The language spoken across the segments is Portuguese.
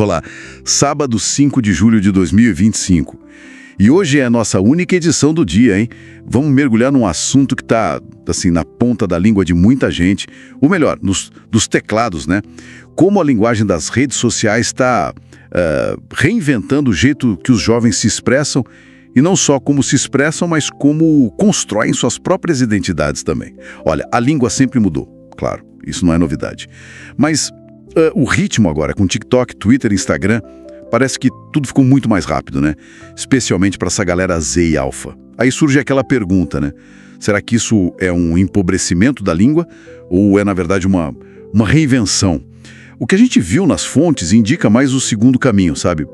lá. Sábado 5 de julho de 2025. E hoje é a nossa única edição do dia, hein? Vamos mergulhar num assunto que está, assim, na ponta da língua de muita gente. Ou melhor, dos teclados, né? Como a linguagem das redes sociais está reinventando o jeito que os jovens se expressam. E não só como se expressam, mas como constroem suas próprias identidades também. Olha, a língua sempre mudou, claro, isso não é novidade. Mas o ritmo agora, com TikTok, Twitter, Instagram, parece que tudo ficou muito mais rápido, né? Especialmente para essa galera Z e alfa. Aí surge aquela pergunta, né? Será que isso é um empobrecimento da língua ou é, na verdade, uma reinvenção? O que a gente viu nas fontes indica mais o segundo caminho, sabe?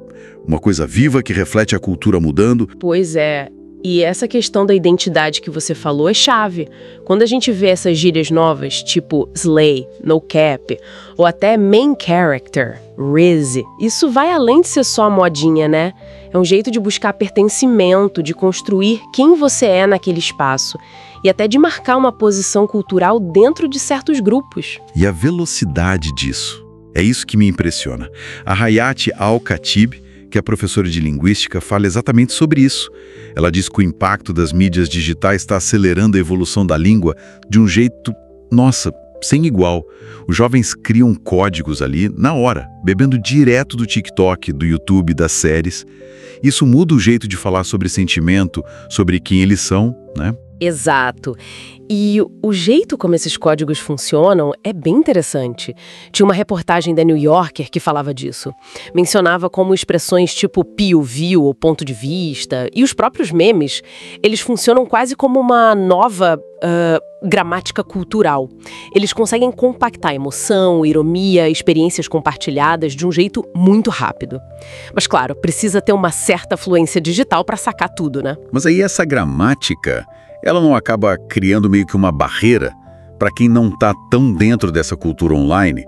Uma coisa viva que reflete a cultura mudando. Pois é. E essa questão da identidade que você falou é chave. Quando a gente vê essas gírias novas, tipo slay, no cap, ou até main character, Riz, isso vai além de ser só modinha, né? É um jeito de buscar pertencimento, de construir quem você é naquele espaço e até de marcar uma posição cultural dentro de certos grupos. E a velocidade disso, é isso que me impressiona. A Hayat Al-Khatib, que é professora de linguística, fala exatamente sobre isso. Ela diz que o impacto das mídias digitais está acelerando a evolução da língua de um jeito, nossa, sem igual. Os jovens criam códigos ali na hora, bebendo direto do TikTok, do YouTube, das séries. Isso muda o jeito de falar sobre sentimento, sobre quem eles são, né? Exato. E o jeito como esses códigos funcionam é bem interessante. Tinha uma reportagem da New Yorker que falava disso. Mencionava como expressões tipo POV, ou ponto de vista, e os próprios memes, eles funcionam quase como uma nova gramática cultural. Eles conseguem compactar emoção, ironia, experiências compartilhadas de um jeito muito rápido. Mas claro, precisa ter uma certa fluência digital para sacar tudo, né? Mas aí essa gramática, ela não acaba criando meio que uma barreira para quem não está tão dentro dessa cultura online?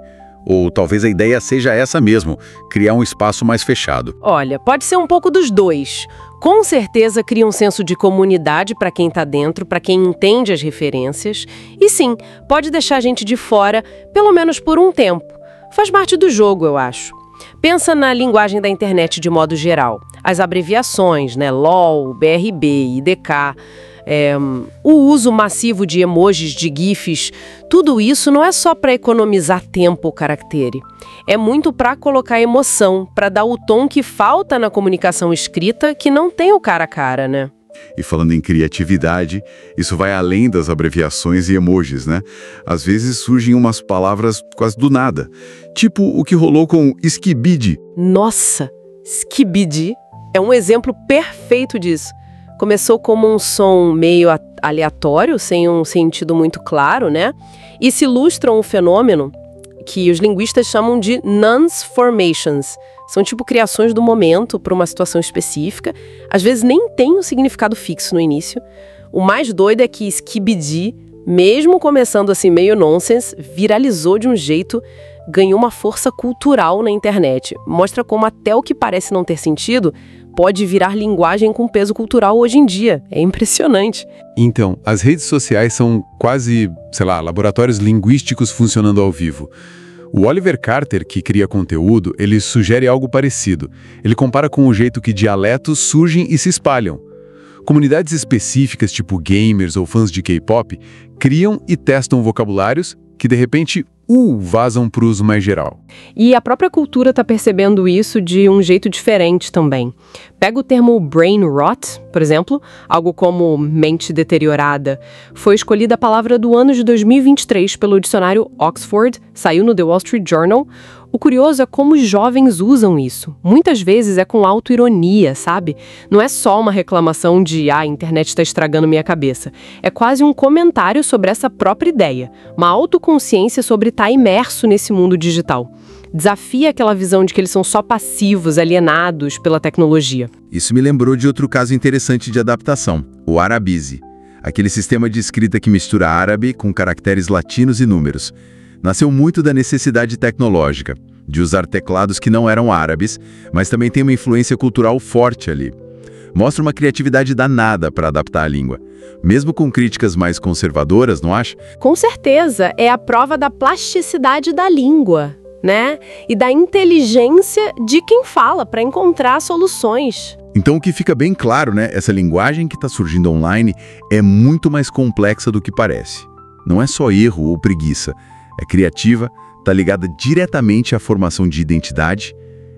Ou talvez a ideia seja essa mesmo, criar um espaço mais fechado? Olha, pode ser um pouco dos dois. Com certeza cria um senso de comunidade para quem está dentro, para quem entende as referências. E sim, pode deixar a gente de fora, pelo menos por um tempo. Faz parte do jogo, eu acho. Pensa na linguagem da internet de modo geral. As abreviações, né? LOL, BRB, IDK... o uso massivo de emojis, de GIFs, tudo isso não é só para economizar tempo ou caractere. É muito para colocar emoção, para dar o tom que falta na comunicação escrita, que não tem o cara a cara, né? E falando em criatividade, isso vai além das abreviações e emojis, né? Às vezes surgem umas palavras quase do nada, tipo o que rolou com skibidi. Nossa, skibidi é um exemplo perfeito disso. Começou como um som meio aleatório, sem um sentido muito claro, né? E se ilustra um fenômeno que os linguistas chamam de nonce formations. São tipo criações do momento para uma situação específica. Às vezes nem tem um significado fixo no início. O mais doido é que skibidi, mesmo começando assim meio nonsense, viralizou de um jeito, ganhou uma força cultural na internet. Mostra como até o que parece não ter sentido pode virar linguagem com peso cultural hoje em dia. É impressionante. Então, as redes sociais são quase, laboratórios linguísticos funcionando ao vivo. O Oliver Carter, que cria conteúdo, ele sugere algo parecido. Ele compara com o jeito que dialetos surgem e se espalham. Comunidades específicas, tipo gamers ou fãs de K-pop, criam e testam vocabulários que, de repente, vazam para o uso mais geral. E a própria cultura está percebendo isso de um jeito diferente também. Pega o termo brain rot, por exemplo, algo como mente deteriorada. Foi escolhida a palavra do ano de 2023 pelo dicionário Oxford, saiu no The Wall Street Journal. O curioso é como os jovens usam isso. Muitas vezes é com autoironia, sabe? Não é só uma reclamação de a internet está estragando minha cabeça. É quase um comentário sobre essa própria ideia. Uma autoconsciência sobre estar imerso nesse mundo digital. Desafia aquela visão de que eles são só passivos, alienados pela tecnologia. Isso me lembrou de outro caso interessante de adaptação, o Arabize. Aquele sistema de escrita que mistura árabe com caracteres latinos e números. Nasceu muito da necessidade tecnológica, de usar teclados que não eram árabes, mas também tem uma influência cultural forte ali. Mostra uma criatividade danada para adaptar a língua. Mesmo com críticas mais conservadoras, não acha? Com certeza, é a prova da plasticidade da língua. né? E da inteligência de quem fala para encontrar soluções. Então o que fica bem claro, né? Essa linguagem que está surgindo online é muito mais complexa do que parece. Não é só erro ou preguiça. É criativa, está ligada diretamente à formação de identidade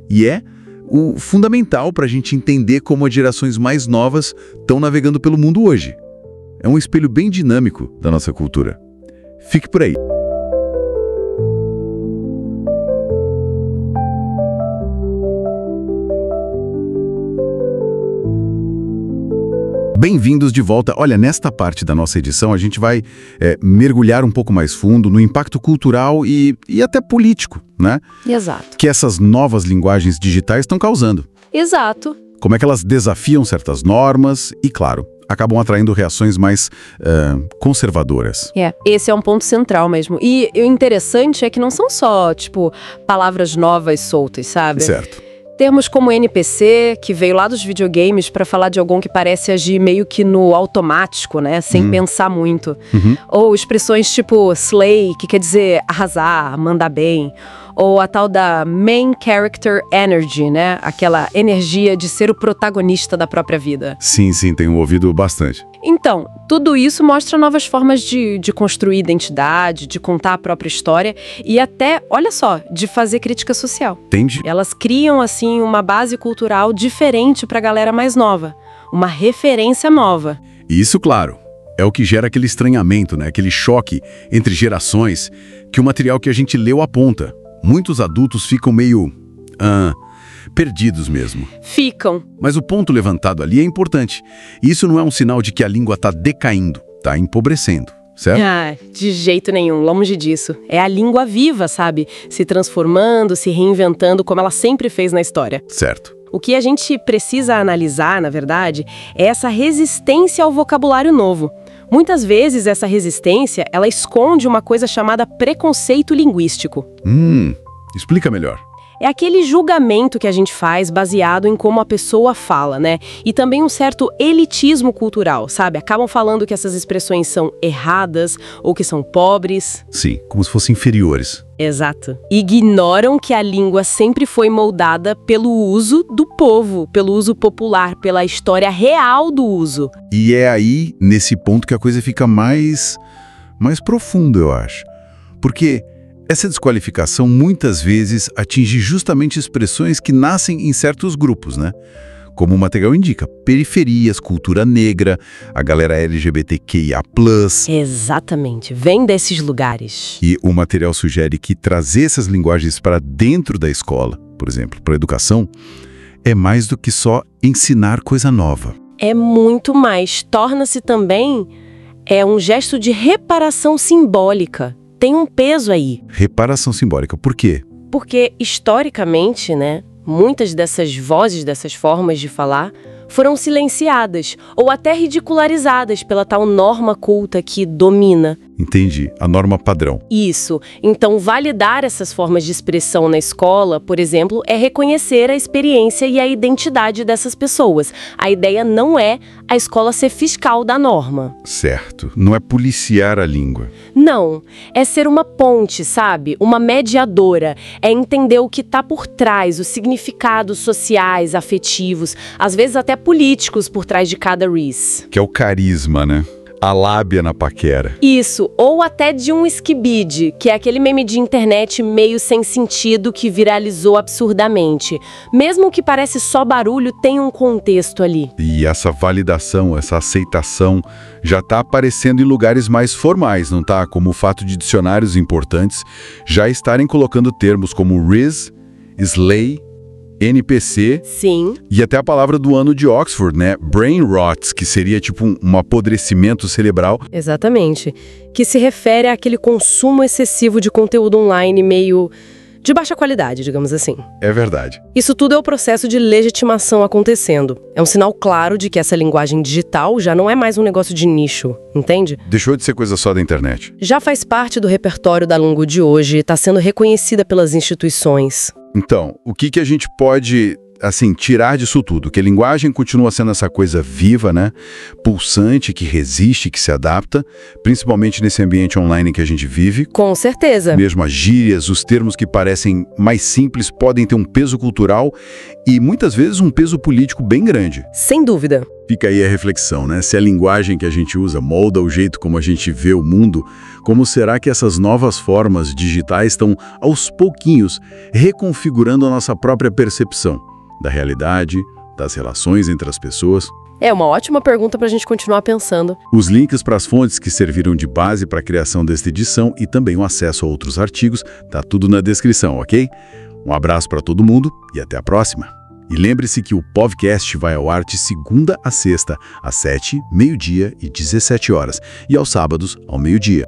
e é o fundamental para a gente entender como as gerações mais novas estão navegando pelo mundo hoje. É um espelho bem dinâmico da nossa cultura. Fique por aí. Bem-vindos de volta. Olha, nesta parte da nossa edição a gente vai mergulhar um pouco mais fundo no impacto cultural e até político, né? Exato. Que essas novas linguagens digitais estão causando. Exato. Como é que elas desafiam certas normas e, claro, acabam atraindo reações mais conservadoras. Esse é um ponto central mesmo. E o interessante é que não são só, palavras novas soltas, sabe? Certo. Termos como NPC, que veio lá dos videogames para falar de algum que parece agir meio que no automático, né? Sem pensar muito. Ou expressões tipo slay, que quer dizer arrasar, mandar bem. Ou a tal da main character energy, né? Aquela energia de ser o protagonista da própria vida. Sim, tenho ouvido bastante. Então, tudo isso mostra novas formas de construir identidade, de contar a própria história e até, olha só, de fazer crítica social. Entendi. Elas criam, assim, uma base cultural diferente para a galera mais nova. Uma referência nova. E isso, claro, é o que gera aquele estranhamento, né? Aquele choque entre gerações que o material que a gente leu aponta. Muitos adultos ficam meio perdidos mesmo. Ficam. Mas o ponto levantado ali é importante. Isso não é um sinal de que a língua está decaindo, está empobrecendo, certo? De jeito nenhum, longe disso. É a língua viva, sabe? Se transformando, se reinventando como ela sempre fez na história. Certo. O que a gente precisa analisar, na verdade, é essa resistência ao vocabulário novo. Muitas vezes essa resistência, ela esconde uma coisa chamada preconceito linguístico. Explica melhor. É aquele julgamento que a gente faz baseado em como a pessoa fala, né? E também um certo elitismo cultural, sabe? Acabam falando que essas expressões são erradas ou que são pobres. Sim, como se fossem inferiores. Exato. Ignoram que a língua sempre foi moldada pelo uso do povo, pelo uso popular, pela história real do uso. E é aí, nesse ponto, que a coisa fica mais profunda, eu acho. Porque essa desqualificação muitas vezes atinge justamente expressões que nascem em certos grupos, né? Como o material indica, periferias, cultura negra, a galera LGBTQIA+. Exatamente, vem desses lugares. E o material sugere que trazer essas linguagens para dentro da escola, por exemplo, para a educação, é mais do que só ensinar coisa nova. É muito mais. Torna-se também um gesto de reparação simbólica. Tem um peso aí. Reparação simbólica, por quê? Porque, historicamente, né, muitas dessas vozes, dessas formas de falar, foram silenciadas ou até ridicularizadas pela tal norma culta que domina. Entendi, a norma padrão. Isso. Então, validar essas formas de expressão na escola, por exemplo, é reconhecer a experiência e a identidade dessas pessoas. A ideia não é a escola ser fiscal da norma. Certo. Não é policiar a língua. Não. É ser uma ponte, sabe? Uma mediadora. É entender o que está por trás, os significados sociais, afetivos, às vezes até políticos por trás de cada Reese. Que é o carisma, né? A lábia na paquera. Isso, ou até de um skibidi, que é aquele meme de internet meio sem sentido que viralizou absurdamente. Mesmo que parece só barulho, tem um contexto ali. E essa validação, essa aceitação já está aparecendo em lugares mais formais, não tá? Como o fato de dicionários importantes já estarem colocando termos como Riz, Slay, NPC. Sim. E até a palavra do ano de Oxford, né? Brain rot, que seria tipo um apodrecimento cerebral. Exatamente. Que se refere àquele consumo excessivo de conteúdo online meio de baixa qualidade, digamos assim. É verdade. Isso tudo é o processo de legitimação acontecendo. É um sinal claro de que essa linguagem digital já não é mais um negócio de nicho, entende? Deixou de ser coisa só da internet. Já faz parte do repertório da língua de hoje e está sendo reconhecida pelas instituições. Então, o que a gente pode assim, tirar disso tudo? Que a linguagem continua sendo essa coisa viva, né? Pulsante, que resiste, que se adapta, principalmente nesse ambiente online que a gente vive. Com certeza. Mesmo as gírias, os termos que parecem mais simples podem ter um peso cultural e muitas vezes um peso político bem grande. Sem dúvida. Fica aí a reflexão, né? Se a linguagem que a gente usa molda o jeito como a gente vê o mundo, como será que essas novas formas digitais estão, aos pouquinhos, reconfigurando a nossa própria percepção da realidade, das relações entre as pessoas? É uma ótima pergunta para a gente continuar pensando. Os links para as fontes que serviram de base para a criação desta edição e também o acesso a outros artigos, tá tudo na descrição, ok? Um abraço para todo mundo e até a próxima! E lembre-se que o podcast vai ao ar de segunda a sexta, às 7, meio-dia e 17 horas, e aos sábados, ao meio-dia.